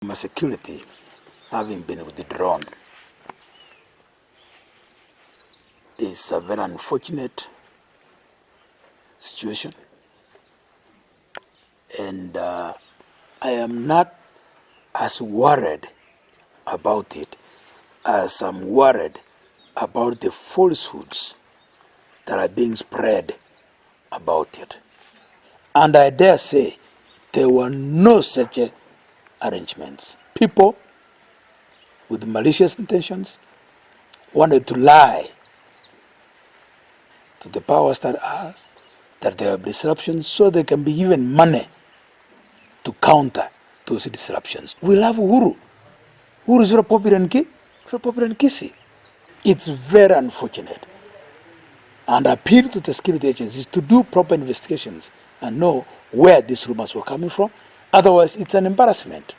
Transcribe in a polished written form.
My security having been withdrawn is a very unfortunate situation, and I am not as worried about it as I'm worried about the falsehoods that are being spread about it. And I dare say there were no such arrangements. People with malicious intentions wanted to lie to the powers that are that there are disruptions so they can be given money to counter those disruptions. We'll have Uhuru. Uhuru is very popular in Kisii. It's very unfortunate, and I appeal to the security agencies to do proper investigations and know where these rumors were coming from. Otherwise, it's an embarrassment.